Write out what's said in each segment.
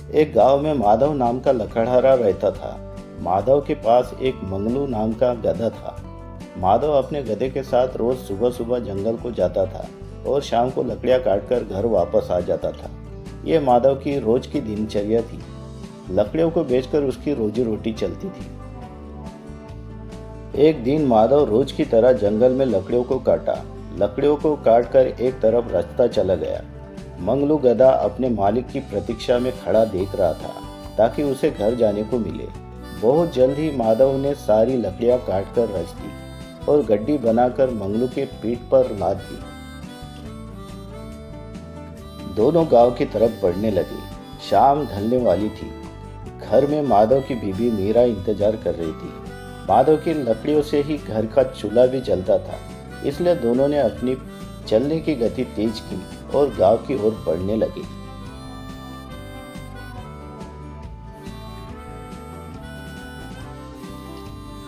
एक गांव में माधव नाम का लकड़हारा रहता था। माधव के पास एक मंगलू नाम का गधा था। माधव अपने गधे के साथ रोज सुबह सुबह जंगल को जाता था और शाम को लकड़ियां काटकर घर वापस आ जाता था। यह माधव की रोज की दिनचर्या थी। लकड़ियों को बेचकर उसकी रोजी रोटी चलती थी। एक दिन माधव रोज की तरह जंगल में लकड़ियों को काटा। लकड़ियों को काटकर एक तरफ रास्ता चला गया। मंगलू गधा अपने मालिक की प्रतीक्षा में खड़ा देख रहा था ताकि उसे घर जाने को मिले। बहुत जल्द ही माधव ने सारी लकड़ियां काटकर रच दी और गड्डी बनाकर मंगलू के पीठ पर लाद दी। दोनों गांव की तरफ बढ़ने लगे। शाम ढलने वाली थी। घर में माधव की बीवी मीरा इंतजार कर रही थी। माधव की लकड़ियों से ही घर का चूल्हा भी जलता था, इसलिए दोनों ने अपनी चलने की गति तेज की और गांव की ओर बढ़ने लगे।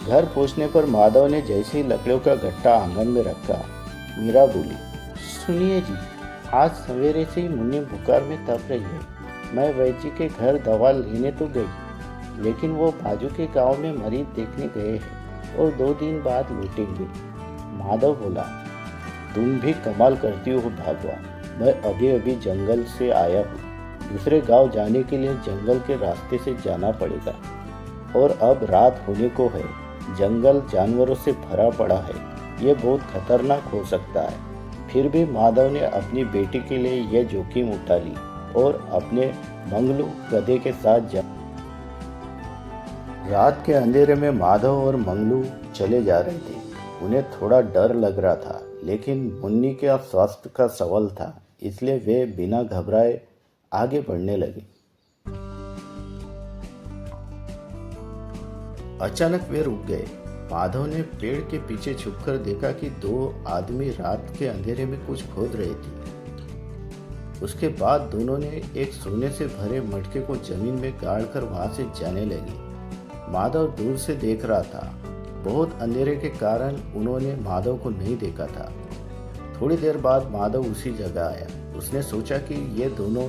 घर पहुंचने पर माधव ने जैसे ही लकड़ियों का गट्टा आंगन में रखा, मीरा बोली, सुनिए जी, आज सवेरे से ही मुन्नी बुखार में तप रही है। मैं वैद्य जी के घर दवा लेने तो गई, लेकिन वो बाजू के गांव में मरीज देखने गए हैं और 2 दिन बाद लौटेंगे। माधव बोला, तुम भी कमाल करती हो भागवा। मैं अभी अभी जंगल से आया हूँ। दूसरे गांव जाने के लिए जंगल के रास्ते से जाना पड़ेगा और अब रात होने को है। जंगल जानवरों से भरा पड़ा है। ये बहुत खतरनाक हो सकता है। फिर भी माधव ने अपनी बेटी के लिए यह जोखिम उठा ली और अपने मंगलू गधे के साथ रात के अंधेरे में माधव और मंगलू चले जा रहे थे। उन्हें थोड़ा डर लग रहा था, लेकिन मुन्नी के स्वास्थ्य का सवाल था, इसलिए वे बिना घबराए आगे बढ़ने लगे। अचानक वे रुक गए। माधव ने पेड़ के पीछे छुपकर देखा कि 2 आदमी रात के अंधेरे में कुछ खोद रहे थे। उसके बाद दोनों ने एक सोने से भरे मटके को जमीन में गाड़कर वहां से जाने लगे। माधव दूर से देख रहा था। बहुत अंधेरे के कारण उन्होंने माधव को नहीं देखा था। थोड़ी देर बाद माधव उसी जगह आया। उसने सोचा कि ये दोनों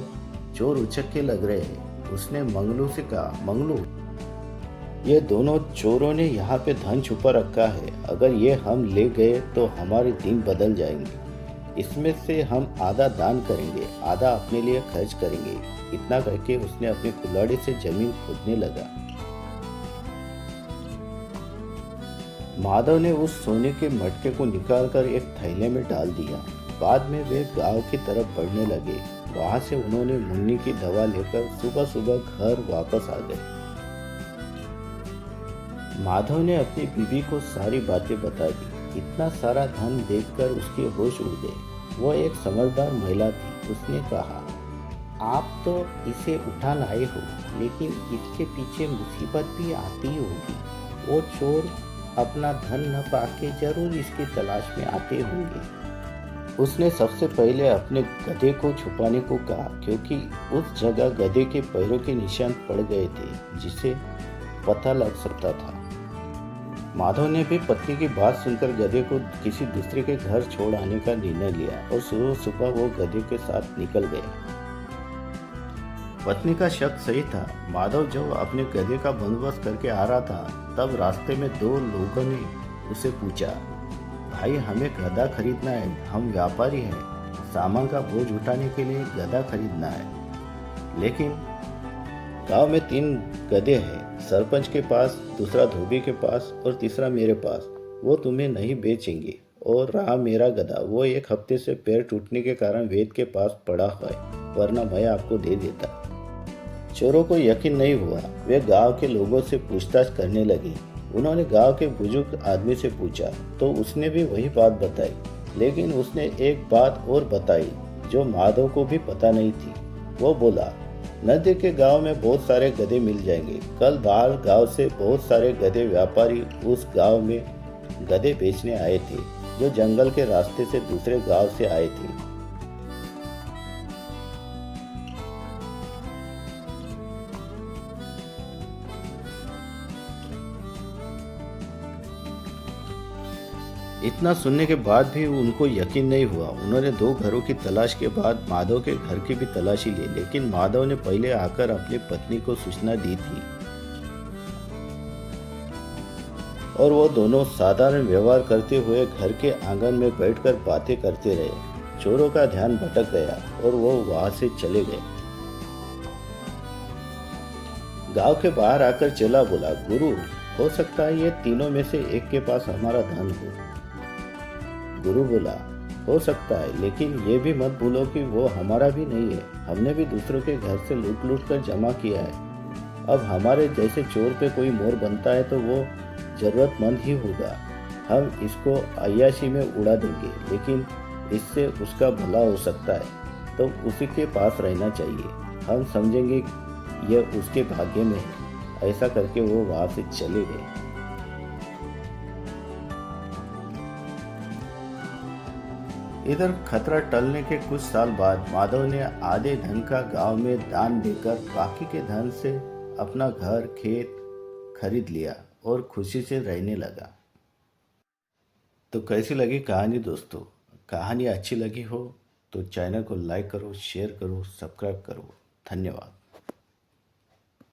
चोर उचक्के लग रहे हैं। उसने मंगलू से कहा, मंगलू, ये दोनों चोरों ने यहाँ पे धन छुपा रखा है। अगर ये हम ले गए तो हमारे दिन बदल जाएंगे। इसमें से हम आधा दान करेंगे, आधा अपने लिए खर्च करेंगे। इतना करके उसने अपने कुल्हाड़ी से जमीन खोदने लगा। माधव ने उस सोने के मटके को निकालकर एक थैले में डाल दिया। बाद में वे गांव की तरफ बढ़ने लगे। वहां से उन्होंने मुन्नी की दवा लेकर सुबह सुबह घर वापस आ गए। माधव ने अपनी बीवी को सारी बातें बता दी। इतना सारा धन देखकर उसके होश उड़ गए। वो एक समझदार महिला थी। उसने कहा, आप तो इसे उठा लाए हो, लेकिन इसके पीछे मुसीबत भी आती होगी। वो चोर अपना धन न पाके जरूर इसकी तलाश में आते होंगे। उसने सबसे पहले अपने गधे को छुपाने को कहा, क्योंकि उस जगह गधे के पैरों के निशान पड़ गए थे, जिसे पता लग सकता था। माधव ने भी पत्नी की बात सुनकर गधे को किसी दूसरे के घर छोड़ आने का निर्णय लिया और सुबह सुबह वो गधे के साथ निकल गया। पत्नी का शक सही था। माधव जब अपने गधे का बंदोबस्त करके आ रहा था, तब रास्ते में 2 लोगों ने उसे पूछा, भाई, हमें गधा खरीदना है। हम व्यापारी हैं। सामान का बोझ उठाने के लिए गधा खरीदना है। लेकिन गांव में 3 गधे हैं। सरपंच के पास, दूसरा धोबी के पास और तीसरा मेरे पास। वो तुम्हें नहीं बेचेंगे। और रहा मेरा गधा, वो 1 हफ्ते से पैर टूटने के कारण वैद्य के पास पड़ा है, वरना मैं आपको दे देता। चोरों को यकीन नहीं हुआ। वे गांव के लोगों से पूछताछ करने लगे। उन्होंने गांव के बुजुर्ग आदमी से पूछा तो उसने भी वही बात बताई, लेकिन उसने एक बात और बताई जो माधव को भी पता नहीं थी। वो बोला, नजदीक के गांव में बहुत सारे गधे मिल जाएंगे। कल बाहर गांव से बहुत सारे गधे व्यापारी उस गांव में गधे बेचने आए थे, जो जंगल के रास्ते से दूसरे गांव से आए थे। इतना सुनने के बाद भी उनको यकीन नहीं हुआ। उन्होंने 2 घरों की तलाश के बाद माधव के घर की भी तलाशी ली, लेकिन माधव ने पहले आकर अपनी पत्नी को सूचना दी थी और वो दोनों साधारण व्यवहार करते हुए घर के आंगन में बैठकर बातें करते रहे। चोरों का ध्यान भटक गया और वो वहां से चले गए। गांव के बाहर आकर चेला बोला, गुरु, हो सकता है ये तीनों में से एक के पास हमारा धन हो। गुरु बोला, हो सकता है, लेकिन ये भी मत भूलो कि वो हमारा भी नहीं है। हमने भी दूसरों के घर से लूट लूट कर जमा किया है। अब हमारे जैसे चोर पे कोई मोर बनता है तो वो जरूरतमंद ही होगा। हम इसको अय्याशी में उड़ा देंगे, लेकिन इससे उसका भला हो सकता है, तो उसी के पास रहना चाहिए। हम समझेंगे यह उसके भाग्य में है। ऐसा करके वो वहां से चले गए। इधर खतरा टलने के कुछ साल बाद माधव ने आधे धन का गांव में दान देकर बाकी के धन से अपना घर खेत खरीद लिया और खुशी से रहने लगा। तो कैसी लगी कहानी दोस्तों? कहानी अच्छी लगी हो तो चैनल को लाइक करो, शेयर करो, सब्सक्राइब करो। धन्यवाद।